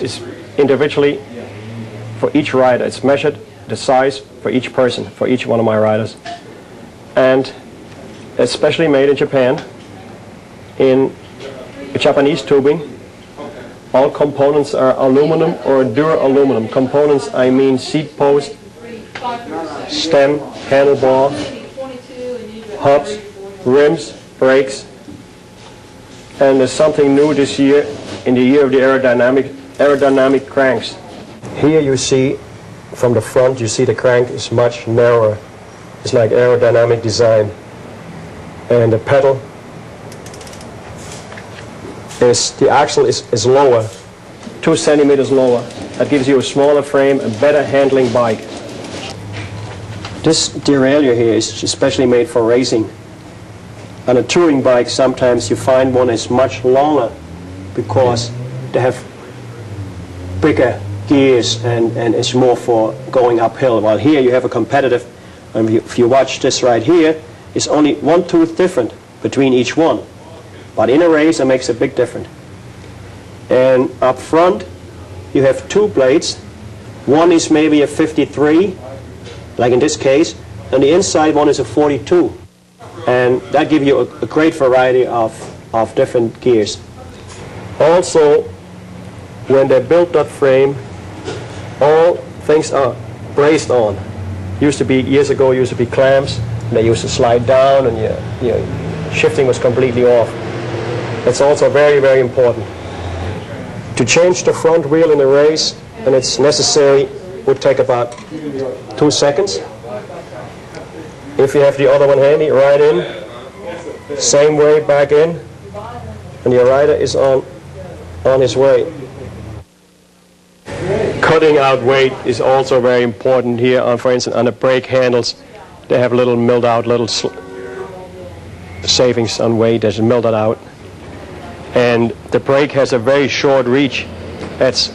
is individually for each rider. It's measured, the size for each person, for each one of my riders. And especially made in Japan, in Japanese tubing. All components are aluminum or duraluminum. Components, I mean seat post, stem, handlebar, hubs, rims, brakes. And there's something new this year, in the year of the aerodynamic cranks. Here you see, from the front, you see the crank is much narrower. It's like aerodynamic design. And the pedal the axle is lower, 2 centimeters lower. That gives you a smaller frame, a better handling bike. This derailleur here is especially made for racing. On a touring bike, sometimes you find one is much longer because they have bigger gears and it's more for going uphill. While here you have a competitive, and if you watch this right here, it's only 1 tooth different between each one. But in a race, it makes a big difference. And up front, you have 2 blades. One is maybe a 53, like in this case, and the inside one is a 42. And that gives you a great variety of different gears. Also, when they built that frame, all things are braced on. Years ago, used to be clamps, and they used to slide down, and shifting was completely off. It's also very, very important. To change the front wheel in a race, and it's necessary, would take about 2 seconds. If you have the other one handy, right in, same way, back in, and your rider is on his way. Cutting out weight is also very important here. For instance, on the brake handles, they have little milled out, little savings on weight that's milled out. And the brake has a very short reach. It's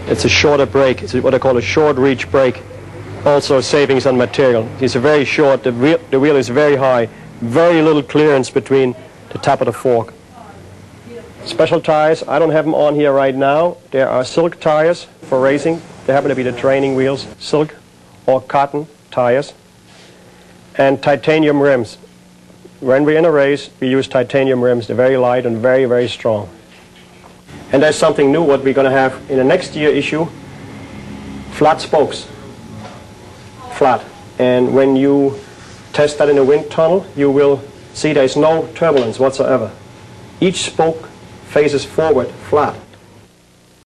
a shorter brake. It's what I call a short reach brake. Also savings on material. It's very short. The wheel is very high. Very little clearance between the top of the fork. Special tires, I don't have them on here right now. There are silk tires for racing. They happen to be the training wheels, silk or cotton tires. And titanium rims. When we're in a race, we use titanium rims. They're very light and very, very strong. And there's something new what we're going to have in the next year issue. Flat spokes. Flat. And when you test that in a wind tunnel, you will see there's no turbulence whatsoever. Each spoke faces forward flat.